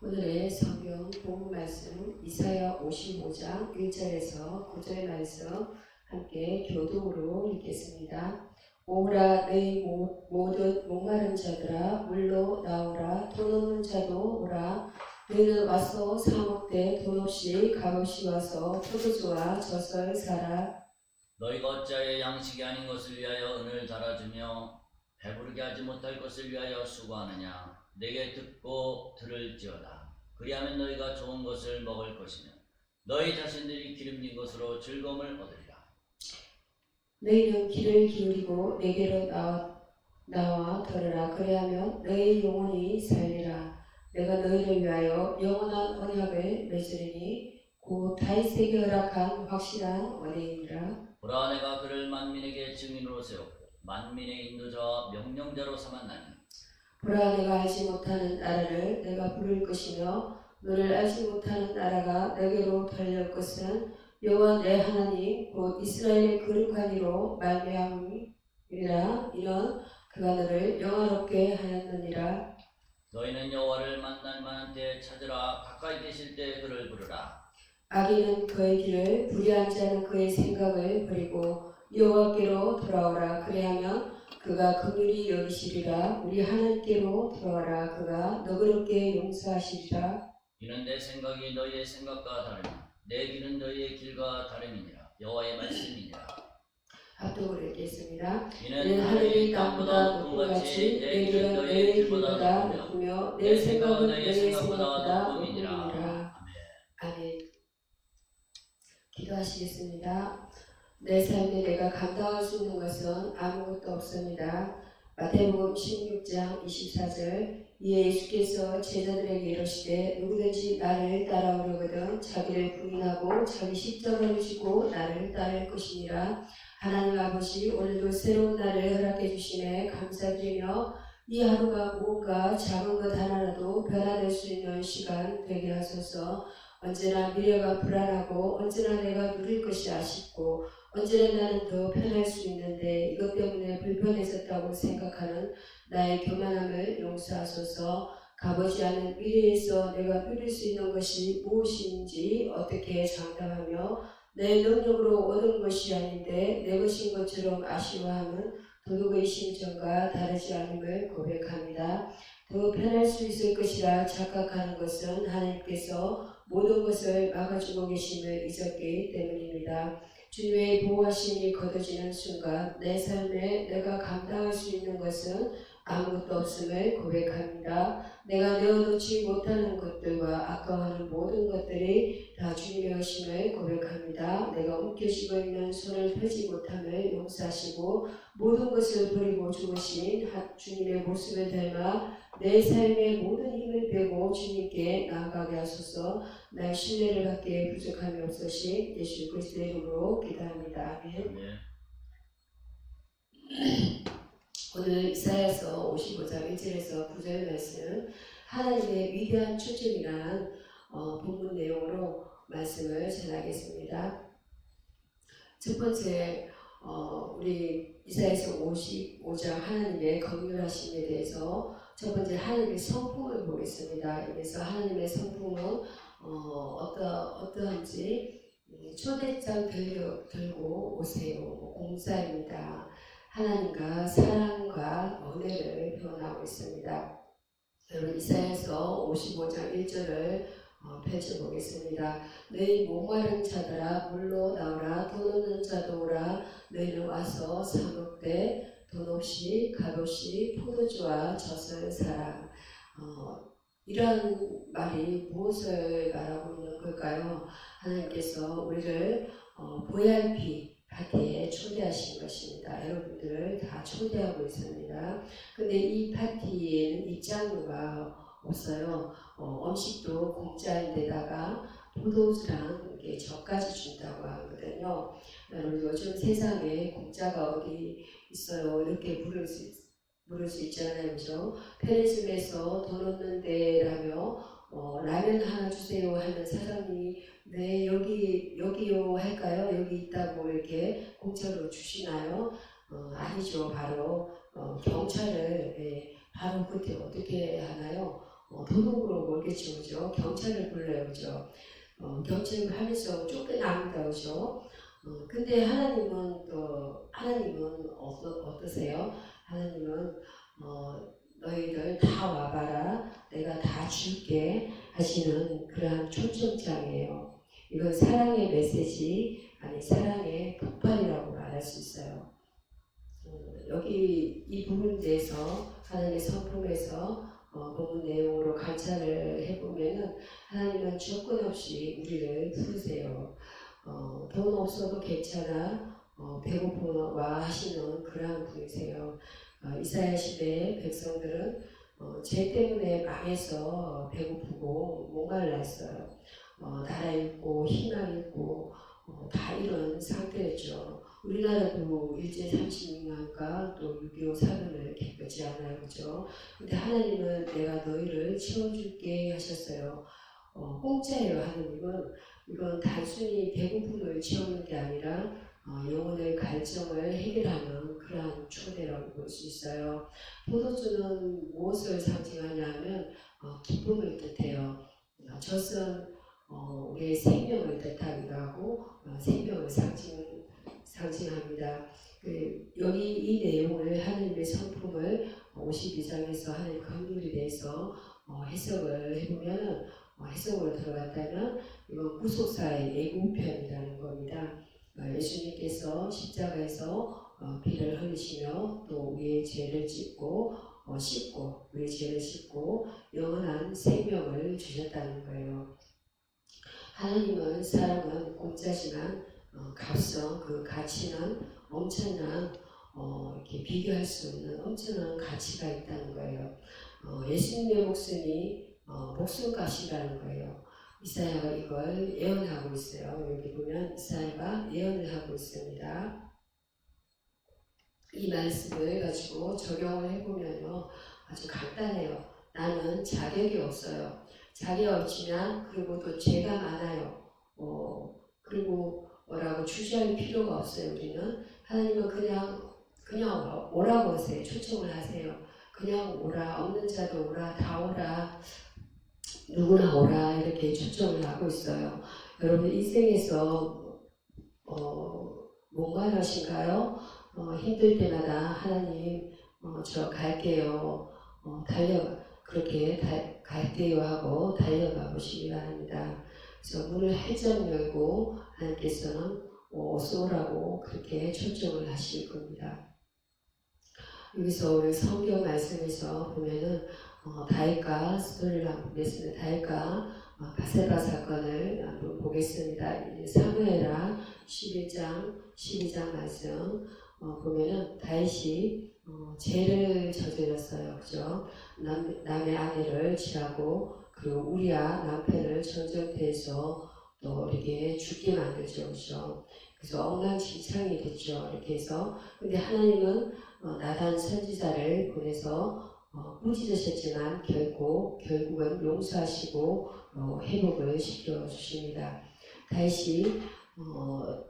오늘의 성경 본문 말씀 이사야 55장 1절에서 9절 말씀 함께 교독으로 읽겠습니다. 오라 너희 모든 목마른 자들아 물로 나오라. 돈 없는 자도 오라. 너희는 와서 사 먹되 돈 없이 값없이 와서 포도주와 젖을 사라. 너희가 어찌하여 양식이 아닌 것을 위하여 은을 달아주며 배부르게 하지 못할 것을 위하여 수고하느냐. 내게 듣고 들을지어다. 그리하면 너희가 좋은 것을 먹을 것이며 너희 자신들이 기름진 것으로 즐거움을 얻으리라. 너희는 귀를 기울이고 내게로 나와 들으라. 그리하면 너희 영혼이 살리라. 내가 너희를 위하여 영원한 언약을 맺으리니 곧 다윗에게 허락한 확실한 언약이니라. 보라, 내가 그를 만민에게 증인으로 세웠고 만민의 인도자와 명령자로 삼았나니 보라, 내가 알지 못하는 나라를 내가 부를 것이며 너를 알지 못하는 나라가 내게로 달려올 것은 여호와 내 하나님 곧 이스라엘의 거룩한 이로 말미암음이라. 이는 그가 너를 영화롭게 하였느니라. 너희는 여호와를 만날 만한 때에 찾으라. 가까이 계실 때 그를 부르라. 악인은 그의 길을, 불의한 자는 그의 생각을 버리고 여호와께로 돌아오라. 그리하면 그가 긍휼히 여기시리라. 우리 하나님께로 돌아와라. 그가 너그럽게 용서하시리라. 이는 내 생각이 너희의 생각과 다르며 내 길은 너희의 길과 다름이니라. 여호와의 말씀이니라. 합독으로 읽겠습니다. 이는 하늘이 땅보다 높은 같이 내 길은 너희의 길보다 높으며 내 생각은 너희의 생각보다 높음이니라. 아멘. 기도하시겠습니다. 내 삶에 내가 감당할 수 있는 것은 아무것도 없습니다. 마태복음 16장 24절 이에 예수께서 제자들에게 이르시되 누구든지 나를 따라오려거든 자기를 부인하고 자기 십자가를 지고 나를 따를 것이니라. 하나님 아버지, 오늘도 새로운 날을 허락해 주심에 감사드리며 이 하루가 무언가 작은 것 하나라도 변화될 수 있는 시간 되게 하소서. 언제나 미래가 불안하고 언제나 내가 누릴 것이 아쉽고 언제나 나는 더 편할 수 있는데 이것 때문에 불편했었다고 생각하는 나의 교만함을 용서하소서. 가보지 않은 미래에서 내가 누릴 수 있는 것이 무엇인지 어떻게 장담하며 내 능력으로 얻은 것이 아닌데 내 것인 것처럼 아쉬워하는 도둑의 심정과 다르지 않음을 고백합니다. 더 편할 수 있을 것이라 착각하는 것은 하나님께서 모든 것을 막아주고 계심을 잊었기 때문입니다. 주님의 보호하심이 거둬지는 순간 내 삶에 내가 감당할 수 있는 것은 아무것도 없음을 고백합니다. 내가 내어놓지 못하는 것들과 아까워하는 모든 것들이 다 주님의 것임을 고백합니다. 내가 움켜쥐고 있는 손을 펴지 못함을 용서하시고 모든 것을 버리고 죽으신 주님의 모습을 닮아 내 삶의 모든 힘을 빼고 주님께 나아가게 하소서. 나의 신뢰를 받기에 부족함이 없으신 예수 그리스도의 이름으로 기도합니다. 아멘. 오늘 이사야서 55장 1절에서 9절 말씀 하나님의 위대한 추증이라는 본문 내용으로 말씀을 전하겠습니다. 첫 번째 우리 이사야서 55장 하나님의 긍휼하심에 대해서 첫 번째 하나님의 성품을 보겠습니다. 여기서 하나님의 성품은 어떠한지 초대장 들고 오세요. 공사입니다. 하나님과 사랑과 은혜를 표현하고 있습니다. 여러분 이사야서 55장 1절을 펼쳐보겠습니다. 너희 목마른 자들아 물로 나오라. 돈 없는 자도 오라. 너희는 와서 사 먹되 돈 없이 값없이 포도주와 젖을 사라. 이런 말이 무엇을 말하고 있는 걸까요? 하나님께서 우리를 VIP 파티에 초대하신 것입니다. 여러분들을 다 초대하고 있습니다. 근데 이 파티에는 입장료가 없어요. 음식도 공짜인데다가 포도주랑 이렇게 젖까지 준다고 하거든요. 여러분 요즘 세상에 공짜가 어디 있어요? 이렇게 부를 수 있잖아요. 그죠? 편의점에서 돈 없는데 라며 라면 하나 주세요 하면 사장님이 네 여기요 할까요? 여기 있다고 이렇게 공짜로 주시나요? 아니죠. 바로 경찰을 바로 그때 어떻게 하나요? 도둑으로 몰겠죠, 그죠? 경찰을 불러요, 그죠? 경찰을 하면서 쫓겨납니다, 그죠? 근데 하나님은 어떠세요? 하나님은 너희들 다 와봐라, 내가 다 줄게 하시는 그러한 초청장이에요. 이건 사랑의 메시지, 아니 사랑의 폭발이라고 말할 수 있어요. 여기 이 부분에 대해서 하나님의 성품에서 본문 내용으로 관찰을 해보면은 하나님은 조건 없이 우리를 부르세요. 돈 없어도 괜찮아, 배고프와 하시는 그러한 분이세요. 이사야 시대의 백성들은 죄 때문에 망해서 배고프고 목말랐어요. 나라 잃고 희망 잃고 다 이런 상태였죠. 우리나라도 일제 36년과 또 6.25 사변을 겪지 않아요, 그죠? 근데 하나님은 내가 너희를 채워줄게 하셨어요. 공짜예요, 하나님은. 이건 단순히 배고픔을 채우는 게 아니라 영혼의 갈증을 해결하는 그러한 초대라고 볼 수 있어요. 포도주는 무엇을 상징하냐면 기쁨을 뜻해요. 젖은 우리의 생명을 뜻하기도 하고 생명을 상징합니다. 여기 이 내용을 하나님의 성품을 52장에서 하나님의 긍휼에 대해서 해석을 해보면 해석으로 들어갔다면 이건 구속사의 예고편이라는 겁니다. 예수님께서 십자가에서 피를 흘리시며 또 우리의 죄를 씻고 우리의 죄를 씻고 영원한 생명을 주셨다는 거예요. 하나님은 사람은 공짜지만 값은 그 가치는 엄청난 이렇게 비교할 수 없는 엄청난 가치가 있다는 거예요. 예수님의 목숨이 목숨값이라는 거예요. 이사야가 이걸 예언하고 있어요. 여기 보면 이사야가 예언을 하고 있습니다. 이 말씀을 가지고 적용을 해보면요, 아주 간단해요. 나는 자격이 없어요. 자격 없지만 그리고 또 죄가 많아요. 그리고 뭐라고 주저할 필요가 없어요. 우리는 하나님은 그냥 오라고 하세요. 초청을 하세요. 그냥 오라, 없는 자도 오라, 다 오라, 누구나 오라 이렇게 초청을 하고 있어요. 여러분 인생에서 뭔가하신가요? 힘들 때마다 하나님 저 갈게요. 그렇게 갈게요 하고 달려가 보시기 바랍니다. 그래서 문을 활짝 열고 하나님께서는 어서 오라고 그렇게 초청을 하실 겁니다. 여기서 우리 성경 말씀에서 보면은 다윗과 스토리를 한번 보겠습니다. 다윗과 바세바 사건을 한번 보겠습니다. 사무엘하 12장 말씀 보면은 다윗이 죄를 저질렀어요, 그죠? 남의 아내를 취하고 그리고 우리아 남편을 전쟁터에서 또 이렇게 죽게 만들죠, 그죠? 그래서 엉망진창이 됐죠, 이렇게 해서. 근데 하나님은 나단 선지자를 보내서 꾸짖으셨지만 결국은 용서하시고 회복을 시켜주십니다. 다윗이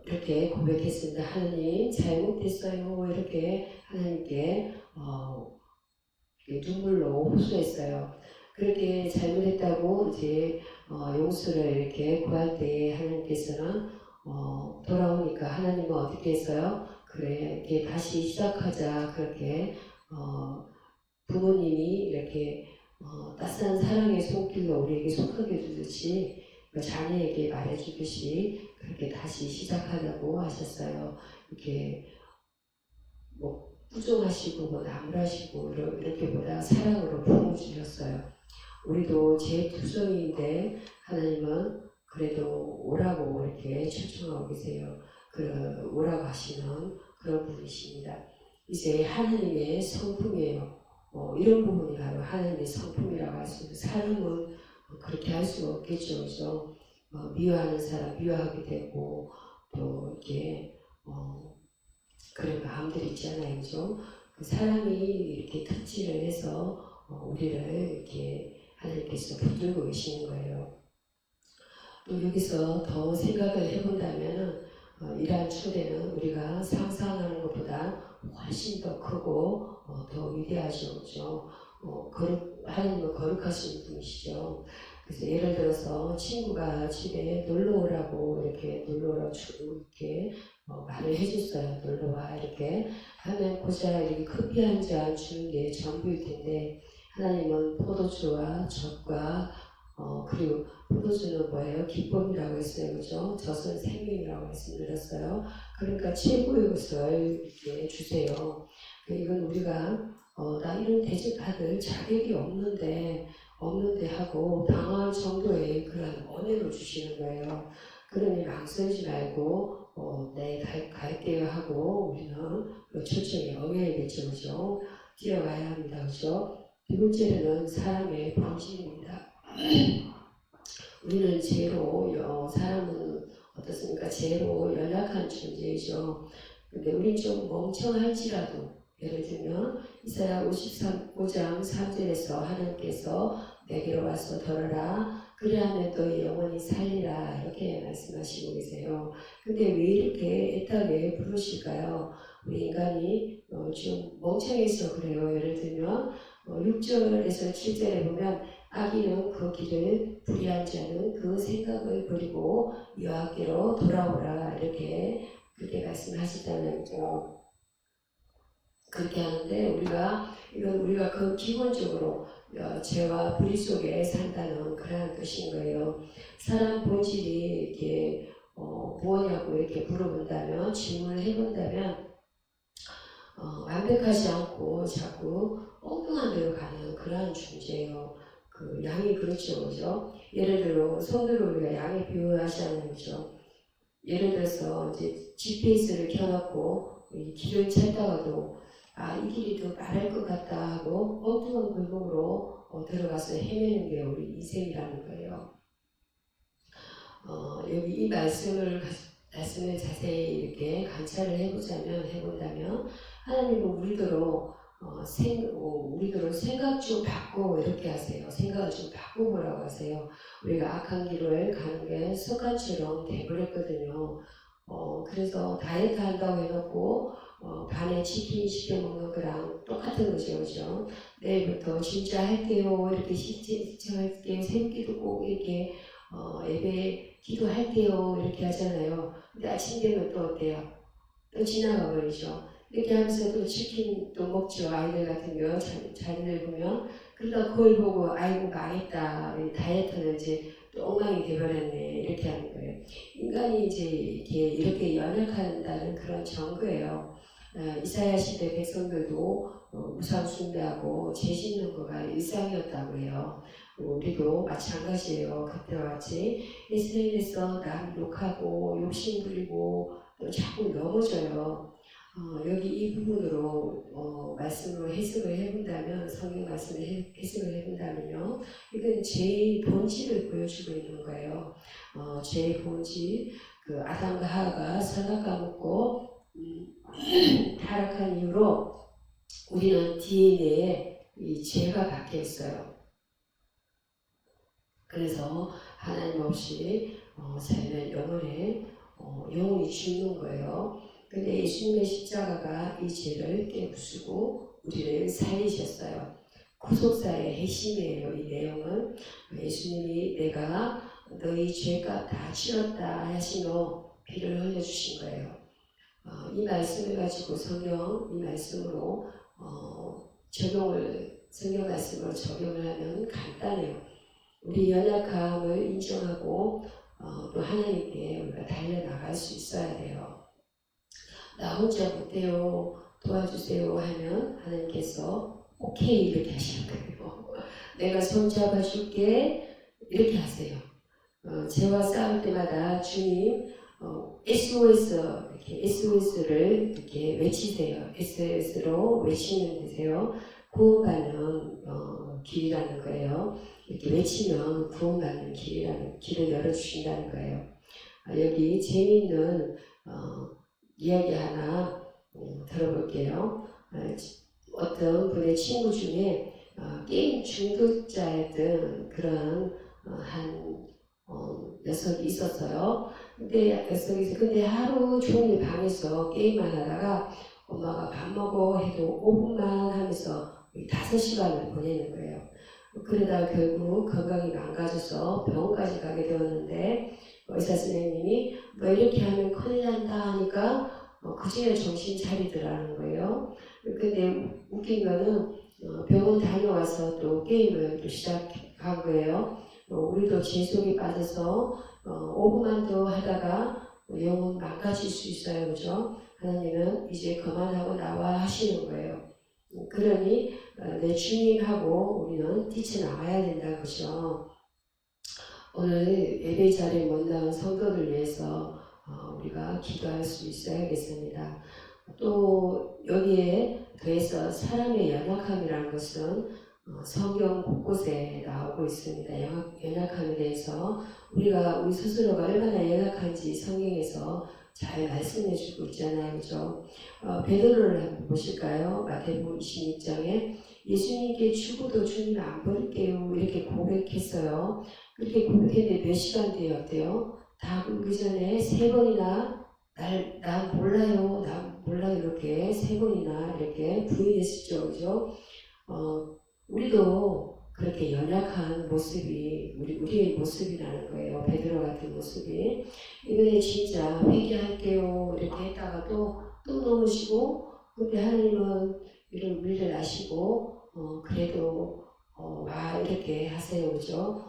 이렇게 고백했습니다. 하나님 잘못했어요. 이렇게 하나님께 눈물로 호소했어요. 그렇게 잘못했다고 이제 용서를 이렇게 구할 때에 하나님께서는 돌아오니까 하나님은 어떻게 했어요? 그래, 이렇게 다시 시작하자. 그렇게 부모님이 이렇게 따스한 사랑의 손길로 우리에게 속하게 주듯이 자녀에게 말해주듯이 그렇게 다시 시작하자고 하셨어요. 이렇게 뭐 부정하시고 뭐 나무라시고 이렇게보다 사랑으로 품어주셨어요. 우리도 제 투성이인데 하나님은 그래도 오라고 이렇게 초청하고 계세요. 오라고 하시는 그런 분이십니다. 이제 하나님의 성품이에요. 이런 부분이 바로 하나님의 성품이라고 할 수 있는. 사람은 그렇게 할 수가 없겠죠, 그죠? 미워하는 사람 미워하게 되고 또 이렇게 그런 마음들이 있잖아요, 그죠? 그 사람이 이렇게 터치를 해서 우리를 이렇게 하나님께서 붙들고 계시는 거예요. 또 여기서 더 생각을 해본다면 이러한 초대는 우리가 상상하는 것보다 훨씬 더 크고 더 위대하죠, 그죠? 하나님은 거룩하신 분이시죠. 그래서 예를 들어서 친구가 집에 놀러 오라고 이렇게 놀러 오라고 이렇게 말을 해줬어요. 놀러 와 이렇게 하면 고작 이렇게 커피 한 잔 주는 게 전부일 텐데 하나님은 포도주와 젖과 그리고 포도주는 뭐예요? 기쁨이라고 했어요. 그죠? 젖은 생명이라고 말씀드렸어요. 그러니까 최고의 것을 이렇게 주세요. 이건 우리가 나 이런 대접받을 자격이 없는데 하고 당할 정도의 그런 은혜를 주시는 거예요. 그러니 망설이지 말고 네 갈게요 하고 우리는 그 초청에 응해야겠죠. 그죠? 뛰어가야 합니다. 그죠? 두 번째는 사람의 본질입니다. 우리는 죄로 사람은 어떻습니까? 죄로 연약한 존재이죠. 근데 우린 좀 멍청할지라도 예를 들면 이사야 55장 3절에서 하나님께서 내게로 와서 들어라 그리하면 너희 영혼이 살리라 이렇게 말씀하시고 계세요. 근데 왜 이렇게 애타게 부르실까요? 우리 인간이 좀 멍청해서 그래요. 예를 들면 6절에서 7절에 보면 악인은 그 길을 불의한 자는 그 생각을 버리고 여호와께로 돌아오라 이렇게 그렇게 말씀하시다는 거죠. 그렇게 하는데 우리가 그 기본적으로 죄와 불의 속에 산다는 그러한 뜻인 거예요. 사람 본질이 이렇게 뭐냐고 이렇게 물어본다면 질문을 해본다면 완벽하지 않고 자꾸 엉뚱한 데로 가는 그러한 존재예요. 그 양이 그렇죠, 그죠? 예를 들어 손으로 우리가 양의 비유를 하자는 거죠. 예를 들어서 이제 GPS를 켜놓고 이 길을 찾다가도 이 길이 더 빠를 것 같다 하고 엉뚱한 골목으로 들어가서 헤매는 게 우리 인생이라는 거예요. 여기 이 말씀을 자세히 이렇게 관찰을 해본다면 하나님은 우리대로 생각 좀 바꾸고 이렇게 하세요. 생각을 좀 바꾸보라고 하세요. 우리가 악한 길을 가는 게 습관처럼 돼버렸거든요. 그래서 다이어트 한다고 해놓고 반에 치킨 시켜 먹는 거랑 똑같은 거죠, 그죠? 내일부터 진짜 할게요. 이렇게 신청할게요. 새끼도 꼭 이렇게 예배 기도할게요. 이렇게 하잖아요. 근데 아침 되면 또 어때요? 또 지나가 버리죠. 이렇게 하면서 또 치킨 또 먹죠. 아이들 같은 경우 자녀들 보면 그러다 그걸 보고 아이고 망했다. 다이어트는 이제 또 엉망이 되버렸네. 이렇게 하는 거예요. 인간이 이제 이렇게 연약한다는 그런 증거예요. 이사야 시대 백성들도 우상 숭배하고 죄 짓는 거가 일상이었다고 해요. 우리도 마찬가지예요. 그때와 같이 이스라엘에서 남 욕하고 욕심 부리고 또 자꾸 넘어져요. 여기 이 부분으로 말씀으로 해석을 해본다면 성경 말씀을 해석을 해본다면요, 이건 죄의 본질을 보여주고 있는 거예요. 죄의 본질, 그 아담과 하와가 선악과 먹고 타락한 이후로 우리는 DNA에 이 죄가 박혀 있어요. 그래서 하나님 없이 살면 영혼이 죽는 거예요. 근데 예수님의 십자가가 이 죄를 깨부수고 우리를 살리셨어요. 구속사의 핵심이에요. 이 내용은 예수님이 내가 너희 죄가 다 치렀다 하시며 피를 흘려주신 거예요. 이 말씀을 가지고 이 말씀으로 성경 말씀으로 적용을 하면 간단해요. 우리 연약함을 인정하고 또 하나님께 우리가 달려나갈 수 있어야 돼요. 나 혼자 못해요. 도와주세요 하면 하나님께서 오케이 이렇게 하시는 거예요. 내가 손 잡아줄게 이렇게 하세요. 죄와 싸울 때마다 주님 SOS를 이렇게 외치세요. SOS로 외치면 되세요. 구원받는 길이라는 거예요. 이렇게 외치면 구원받는 길을 열어주신다는 거예요. 여기 재미있는 이야기 하나 들어볼게요. 어떤 분의 친구 중에 게임 중독자였던 그런 한 녀석이 있었어요. 근데 하루 종일 방에서 게임만 하다가 엄마가 밥 먹어 해도 5분만 하면서 5시간을 보내는 거예요. 그러다 결국 건강이 망가져서 병원까지 가게 되었는데 의사 선생님이 너 이렇게 하면 큰일 난다 하니까 그제야 정신 차리더라는 거예요. 근데 웃긴 거는 병원 다녀와서 또 게임을 또 시작한 거예요. 우리도 재속에 빠져서 5분만 더 하다가 영혼 망가질 수 있어요. 그죠? 하나님은 이제 그만하고 나와 하시는 거예요. 그러니 내 주님하고 우리는 뛰쳐나가야 된다는 거죠. 오늘 예배 자리에 못 나온 성도들 위해서 우리가 기도할 수 있어야겠습니다. 또 여기에 더해서 사람의 연약함이라는 것은 성경 곳곳에 나오고 있습니다. 연약함에 대해서 우리 스스로가 얼마나 연약한지 성경에서 잘 말씀해주고 있잖아요. 그죠? 베드로를 한번 보실까요? 마태복음 26장에 예수님께 죽어도 주님 안 버릴게요 이렇게 고백했어요. 그렇게 고백했는데 몇 시간 뒤에 어때요? 다 그 전에 3번이나 난 몰라요, 난 몰라요 이렇게 3번이나 이렇게 부인했었죠. 그죠? 우리도 그렇게 연약한 모습이 우리의 모습이라는 거예요. 베드로 같은 모습이. 이번에 진짜 회개할게요 이렇게 했다가 또 넘으시고, 근데 하나님은 우리를 아시고 그래도 와 이렇게 하세요. 그죠?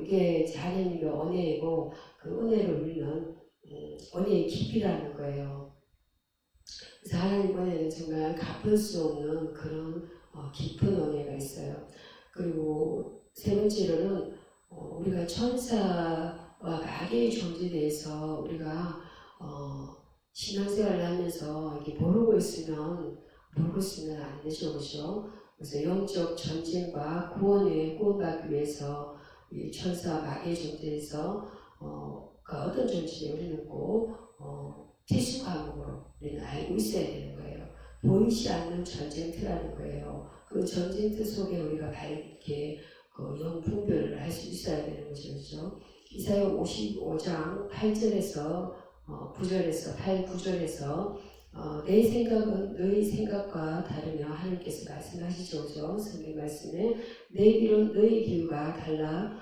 이게 하나님의 은혜이고 그 은혜를 우리는 은혜의 깊이라는 거예요. 그래서 하나님 은혜는 정말 갚을 수 없는 그런 깊은 은혜가 있어요. 그리고 세 번째로는 우리가 천사와 마귀의 존재에 대해서 우리가 신앙생활을 하면서 이렇게 모르고 있으면 안 되죠. 그죠? 그래서 영적 전쟁과 구원받기 위해서 이 천사와 마귀의 존재에서 어떤 존재인지 우리는 꼭 필수 과목으로 우리는 알고 있어야 되는 거예요. 보이지 않는 전쟁터라는 거예요. 그 전쟁터 속에 우리가 밝게 영분별을 할 수 있어야 되는 거죠. 그렇죠? 이사야 55장 8절에서 9절에서 8, 9절에서 내 생각은 너희 생각과 다르며 하나님께서 말씀하시죠. 그죠? 성경 말씀에 내 길은 너희 길과 달라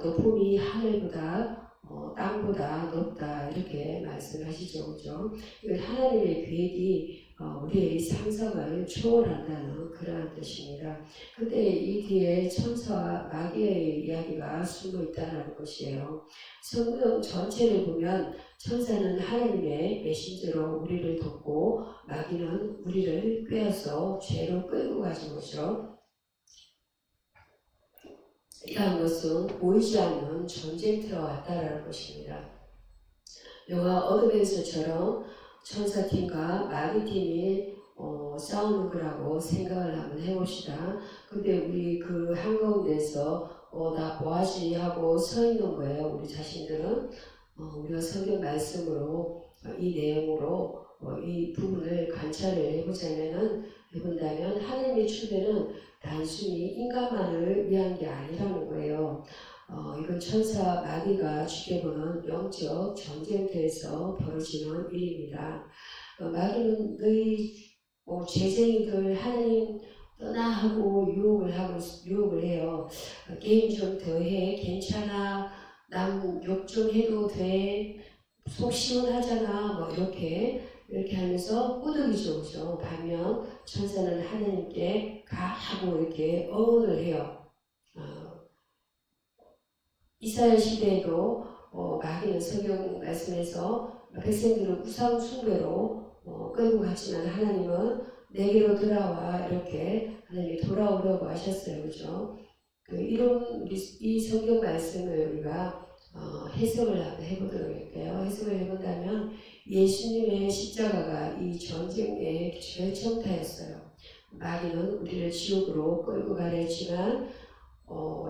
높음이 하늘보다 땅보다 높다 이렇게 말씀하시죠. 그죠? 이건 하나님의 계획이 우리의 상상을 초월한다는 그러한 뜻입니다. 근데 이 뒤에 천사와 마귀의 이야기가 숨어 있다는 것이에요. 성경 전체를 보면 천사는 하나님의 메신저로 우리를 돕고 마귀는 우리를 꿰어서 죄로 끌고 가는 거죠. 이러한 것은 보이지 않는 전쟁터와 왔다라는 것입니다. 영화 어드벤처처럼 천사팀과 마귀팀이 싸우는 거라고 생각을 한번 해봅시다. 근데 우리 그 한가운데서 나 뭐하지 하고 서 있는 거예요. 우리 자신들은 우리가 성경 말씀으로 이 내용으로 이 부분을 관찰을 해본다면 하나님의 추대는 단순히 인간만을 위한 게 아니라는 거예요. 이건 천사 마귀가 지켜보는 영적 전쟁터에서 벌어지는 일입니다. 마귀는 너희 재쟁이들 하나님 떠나 하고 유혹을 해요. 게임 좀 더 해, 괜찮아, 남 욕 좀 해도 돼, 속 시원하잖아, 뭐 이렇게 하면서 꾸덕이죠. 그죠? 반면 천사는 하나님께 가 하고 이렇게 응원을 해요. 이스라엘 시대에도 마귀는 성경 말씀에서 백성들을 우상 숭배로 끌고 갔지만 하나님은 내게로 돌아와 이렇게 하나님이 돌아오려고 하셨어요. 그죠? 이 성경 말씀을 우리가 해석을 한번 해보도록 할게요. 해석을 해본다면 예수님의 십자가가 이 전쟁의 결정타였어요. 마귀는 우리를 지옥으로 끌고 가려 했지만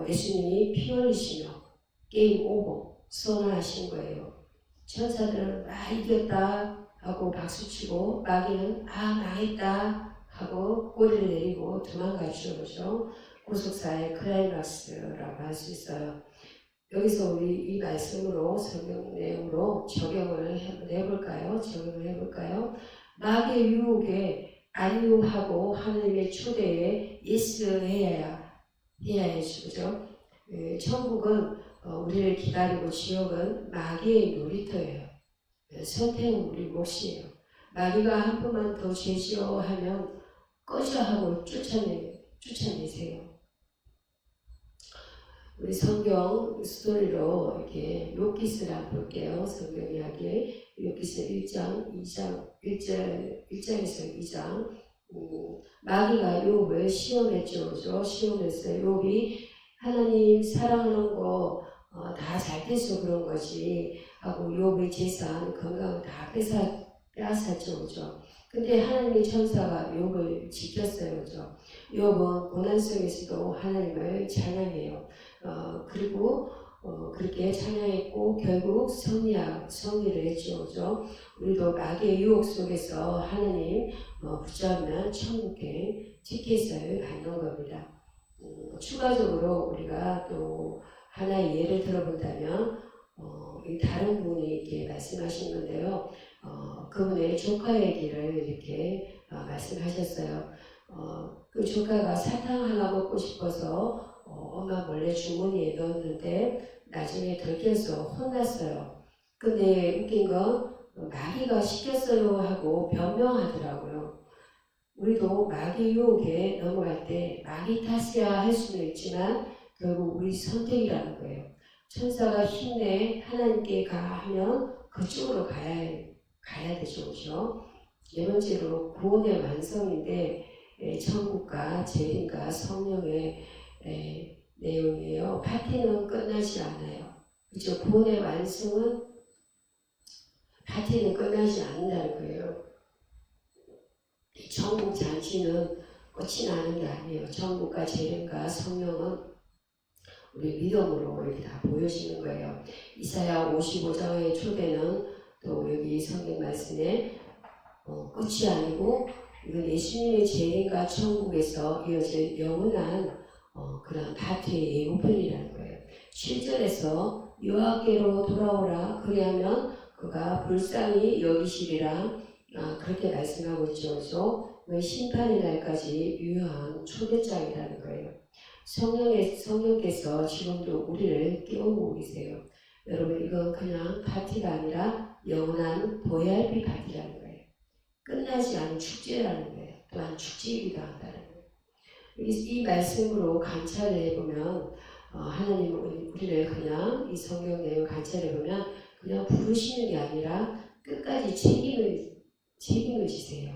예수님이 피 흘리시며 게임 오버 선언하신 거예요. 천사들은 이겼다 하고 박수치고 마귀는 망했다 하고 꼬리를 내리고 도망가죠. 그죠? 구속사의 클라이막스라고 할 수 있어요. 여기서 우리 이 말씀으로 성경 내용으로 적용을 해볼까요? 마귀의 유혹에 안 유혹하고 하나님의 초대에 예스 해야 해야 해야죠. 그죠? 천국은 우리를 기다리고 지옥은 마귀의 놀이터예요. 선택은 우리 몫이에요. 마귀가 한 번만 더 죄지어 하면 꺼져 하고 쫓아내세요. 우리 성경 스토리로 이렇게 욥기스를 한번 볼게요. 성경 이야기 욥기스 1장에서 2장. 마귀가 욥을 시험했죠. 시험했어요. 욥이 하나님 사랑하는 거 다 잘 돼서 그런 거지 하고 욥의 재산, 건강을 다 빼앗았죠. 그죠? 근데 하나님의 천사가 욥을 지켰어요. 그죠? 욥은 고난 속에서도 하나님을 찬양해요. 그리고 그렇게 찬양했고 결국 승리를 했죠. 그죠? 우리도 마귀의 유혹 속에서 하나님 붙잡으면 천국에 티켓을 받는 겁니다. 추가적으로 우리가 또 하나의 예를 들어본다면 다른 분이 이렇게 말씀하신 건데요. 그분의 조카 얘기를 이렇게 말씀하셨어요. 그 조카가 사탕 하나 먹고 싶어서 엄마 몰래 주머니에 넣었는데 나중에 들켜서 혼났어요. 근데 웃긴 건 마귀가 시켰어요 하고 변명하더라고요. 우리도 마귀 유혹에 넘어갈 때 마귀 탓이야 할 수는 있지만 결국 우리 선택이라는 거예요. 천사가 힘내 하나님께 가 하면 그쪽으로 가야 되죠. 그죠? 네 번째로 구원의 완성인데 천국과 재림과 성령의 내용이에요. 파티는 끝나지 않아요. 그죠? 구원의 완성은 파티는 끝나지 않는다는 거예요. 천국 잔치는 끝이 나는 게 아니에요. 천국과 재림과 성령은 우리 믿음으로 이렇게 다 보여지는 거예요. 이사야 55장의 초대는 또 여기 성경 말씀에 끝이 아니고 이건 예수님의 재림과 천국에서 이어질 영원한 그런 파티의 예고편이라는 거예요. 7절에서 여호와께로 돌아오라 그리하면 그가 불쌍히 여기시리라 그렇게 말씀하고 있죠. 그래서 심판의 날까지 유효한 초대장이라는 거예요. 성령께서 지금도 우리를 깨우고 계세요. 여러분 이건 그냥 파티가 아니라 영원한 VIP 파티라는 거예요. 끝나지 않은 축제라는 거예요. 또한 축제이기도 한다는 거예요. 이 말씀으로 관찰을 해보면 하나님은 우리를 그냥 이 성경 내용 관찰해보면 그냥 부르시는 게 아니라 끝까지 책임을 지세요.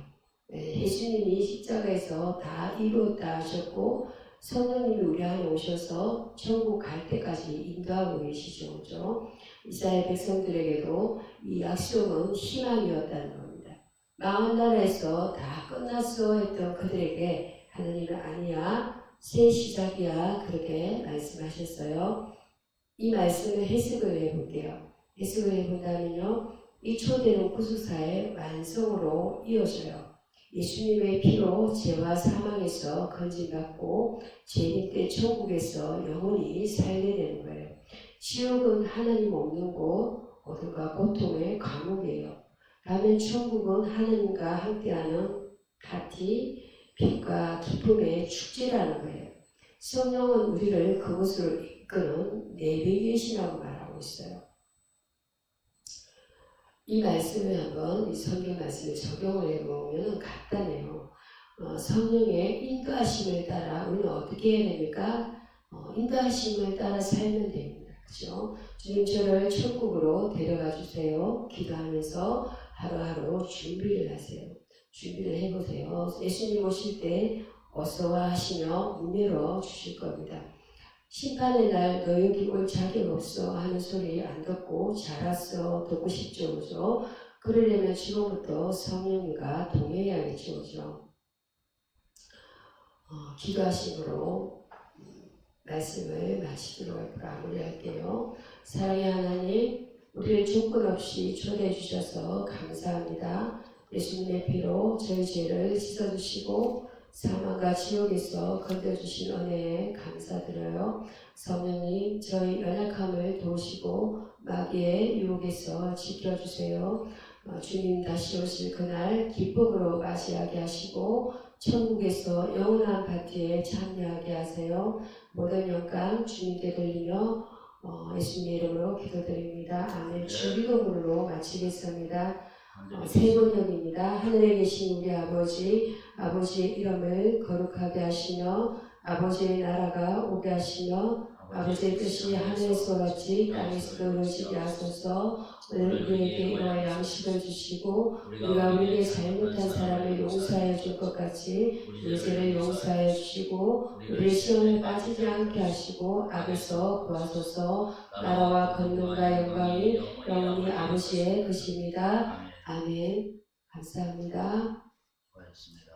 예수님이 십자가에서 다 이루었다 하셨고 성령님이 우리 안에 오셔서 천국 갈 때까지 인도하고 계시죠. 그렇죠? 이스라엘 백성들에게도 이 약속은 희망이었다는 겁니다. 망한 나라에서 다 끝났어 했던 그들에게 하나님은 아니야, 새 시작이야 그렇게 말씀하셨어요. 이 말씀을 해석을 해볼게요. 해석을 해본다면요. 이 초대는 구속사의 완성으로 이어져요. 예수님의 피로 죄와 사망에서 건진받고 재림 때 천국에서 영원히 살게 되는 거예요. 지옥은 하나님 없는 곳, 어둠과 고통의 감옥이에요. 다음엔 천국은 하나님과 함께하는 파티, 빛과 기쁨의 축제라는 거예요. 성령은 우리를 그곳으로 이끄는 내비게이션이라고 말하고 있어요. 이 말씀을 한번 이 성경 말씀을 적용을 해보면 간단해요. 성령의 인도하심을 따라 우리는 어떻게 해야 됩니까? 인도하심을 따라 살면 됩니다. 그죠? 주님 저를 천국으로 데려가 주세요. 기도하면서 하루하루 준비를 하세요. 준비를 해보세요. 예수님 오실 때 어서와 하시며 문 열어 주실 겁니다. 심판의 날 너 여기 올 자격 없어 하는 소리 안 듣고 잘았어 듣고 싶죠. 그죠? 그러려면 지금부터 성령과 동행해야겠죠. 그죠? 기도하심으로 말씀을 마치도록 마무리할게요. 사랑의 하나님, 우리를 조건 없이 초대해 주셔서 감사합니다. 예수님의 피로 저희 죄를 씻어주시고 사망과 지옥에서 건져주신 은혜에 감사드려요. 성령님 저희 연약함을 도우시고 마귀의 유혹에서 지켜주세요. 주님 다시 오실 그날 기쁨으로 맞이하게 하시고 천국에서 영원한 파티에 참여하게 하세요. 모든 영광 주님께 돌리며 예수님의 이름으로 기도드립니다. 아멘. 주기도문으로 마치겠습니다. 세 번역입니다. 하늘에 계신 우리 아버지, 아버지의 이름을 거룩하게 하시며 아버지의 나라가 오게 하시며 아버지의 뜻이 하늘에서 같이 땅에서도 이루어지게 하소서. 오늘 우리에게 이러한 양식을 주시고 우리가 우리에게 잘못한 사람을 용서해 줄 것 같이 우리 죄를 용서해 주시고 우리를 시험에 빠지지 않게 하시고 악에서 구하소서. 나라와 권능과 영광이 영원히 아버지의 것입니다. 아멘. 감사합니다. 수고하셨습니다.